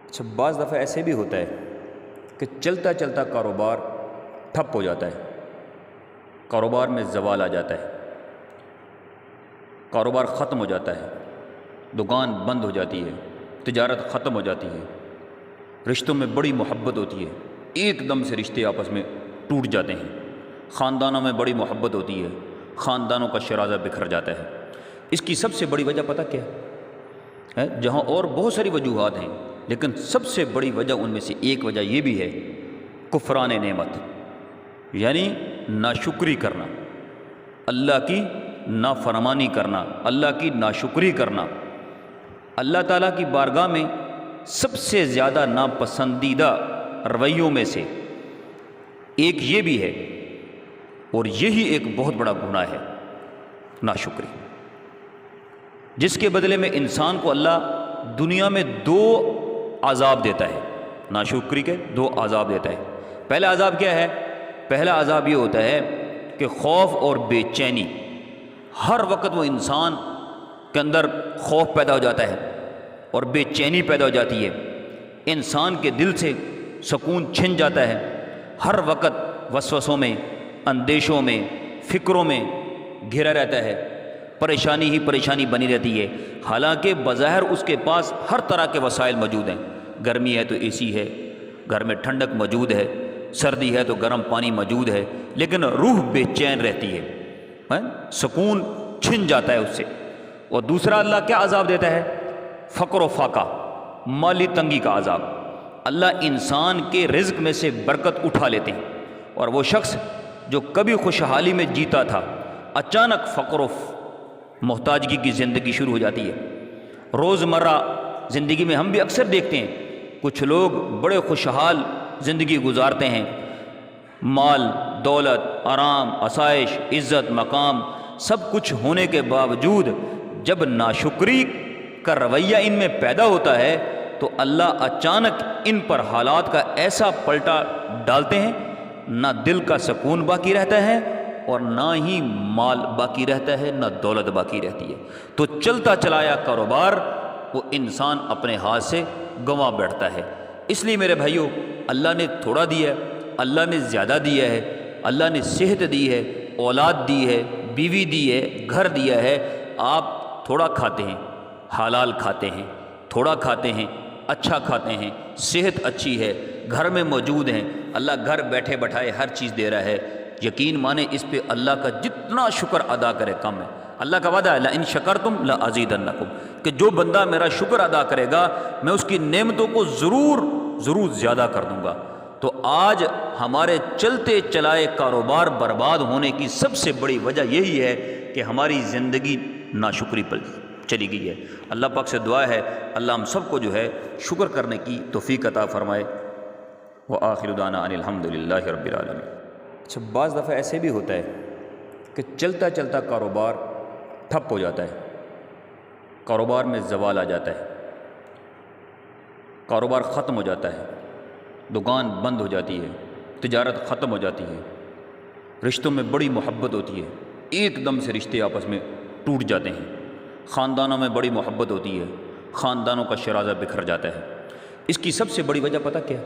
اچھا، بعض دفعہ ایسے بھی ہوتا ہے کہ چلتا چلتا کاروبار ٹھپ ہو جاتا ہے، کاروبار میں زوال آ جاتا ہے، کاروبار ختم ہو جاتا ہے، دکان بند ہو جاتی ہے، تجارت ختم ہو جاتی ہے، رشتوں میں بڑی محبت ہوتی ہے، ایک دم سے رشتے آپس میں ٹوٹ جاتے ہیں، خاندانوں میں بڑی محبت ہوتی ہے، خاندانوں کا شرازہ بکھر جاتا ہے۔ اس کی سب سے بڑی وجہ پتہ کیا ہے؟ جہاں اور بہت ساری وجوہات ہیں، لیکن سب سے بڑی وجہ ان میں سے ایک وجہ یہ بھی ہے، کفران نعمت، یعنی ناشکری کرنا، اللہ کی نافرمانی کرنا، اللہ کی ناشکری کرنا۔ اللہ تعالیٰ کی بارگاہ میں سب سے زیادہ ناپسندیدہ رویوں میں سے ایک یہ بھی ہے، اور یہی ایک بہت بڑا گناہ ہے، ناشکری، جس کے بدلے میں انسان کو اللہ دنیا میں دو عذاب دیتا ہے۔ ناشکری کے دو عذاب دیتا ہے۔ پہلا عذاب کیا ہے؟ پہلا عذاب یہ ہوتا ہے کہ خوف اور بے چینی، ہر وقت وہ انسان کے اندر خوف پیدا ہو جاتا ہے اور بے چینی پیدا ہو جاتی ہے، انسان کے دل سے سکون چھن جاتا ہے، ہر وقت وسوسوں میں، اندیشوں میں، فکروں میں گھرا رہتا ہے، پریشانی ہی پریشانی بنی رہتی ہے، حالانکہ بظاہر اس کے پاس ہر طرح کے وسائل موجود ہیں، گرمی ہے تو اے سی ہے، گھر میں ٹھنڈک موجود ہے، سردی ہے تو گرم پانی موجود ہے، لیکن روح بے چین رہتی ہے، سکون چھن جاتا ہے اس سے۔ اور دوسرا اللہ کیا عذاب دیتا ہے؟ فقر و فاقہ، مالی تنگی کا عذاب۔ اللہ انسان کے رزق میں سے برکت اٹھا لیتے ہیں، اور وہ شخص جو کبھی خوشحالی میں جیتا تھا، اچانک فقر و محتاجگی کی زندگی شروع ہو جاتی ہے۔ روزمرہ زندگی میں ہم بھی اکثر دیکھتے ہیں، کچھ لوگ بڑے خوشحال زندگی گزارتے ہیں، مال، دولت، آرام، آسائش، عزت، مقام، سب کچھ ہونے کے باوجود جب ناشکری کا رویہ ان میں پیدا ہوتا ہے تو اللہ اچانک ان پر حالات کا ایسا پلٹا ڈالتے ہیں، نہ دل کا سکون باقی رہتا ہے اور نہ ہی مال باقی رہتا ہے، نہ دولت باقی رہتی ہے۔ تو چلتا چلایا کاروبار وہ انسان اپنے ہاتھ سے گنوا بیٹھتا ہے۔ اس لیے میرے بھائیوں، اللہ نے تھوڑا دیا ہے، اللہ نے زیادہ دیا ہے، اللہ نے صحت دی ہے، اولاد دی ہے، بیوی دی ہے، گھر دیا ہے۔ آپ تھوڑا کھاتے ہیں، حلال کھاتے ہیں، تھوڑا کھاتے ہیں، اچھا کھاتے ہیں، صحت اچھی ہے، گھر میں موجود ہیں، اللہ گھر بیٹھے بٹھائے ہر چیز دے رہا ہے۔ یقین مانے اس پہ اللہ کا جتنا شکر ادا کرے کم ہے۔ اللہ کا وعدہ ہے لئن شکرتم لازیدنکم، کہ جو بندہ میرا شکر ادا کرے گا میں اس کی نعمتوں کو ضرور زیادہ کر دوں گا۔ تو آج ہمارے چلتے چلائے کاروبار برباد ہونے کی سب سے بڑی وجہ یہی ہے کہ ہماری زندگی ناشکری پر چلی گئی ہے۔ اللہ پاک سے دعا ہے اللہ ہم سب کو جو ہے شکر کرنے کی توفیق عطا فرمائے۔ وآخر دعوانا ان الحمدللہ رب العالمین۔ اچھا، بعض دفعہ ایسے بھی ہوتا ہے کہ چلتا چلتا کاروبار ٹھپ ہو جاتا ہے، کاروبار میں زوال آ جاتا ہے، کاروبار ختم ہو جاتا ہے، دکان بند ہو جاتی ہے، تجارت ختم ہو جاتی ہے، رشتوں میں بڑی محبت ہوتی ہے، ایک دم سے رشتے آپس میں ٹوٹ جاتے ہیں، خاندانوں میں بڑی محبت ہوتی ہے، خاندانوں کا شرازہ بکھر جاتا ہے۔ اس کی سب سے بڑی وجہ پتہ کیا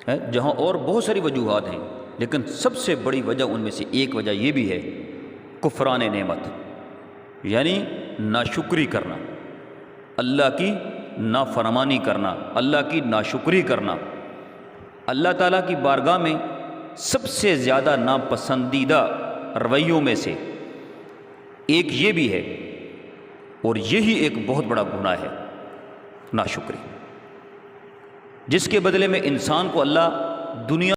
ہے؟ جہاں اور بہت ساری وجوہات ہیں، لیکن سب سے بڑی وجہ ان میں سے ایک وجہ یہ بھی ہے، کفران نعمت، یعنی ناشکری کرنا، اللہ کی نافرمانی کرنا، اللہ کی ناشکری کرنا۔ اللہ تعالیٰ کی بارگاہ میں سب سے زیادہ ناپسندیدہ رویوں میں سے ایک یہ بھی ہے، اور یہی ایک بہت بڑا گناہ ہے، ناشکری، جس کے بدلے میں انسان کو اللہ دنیا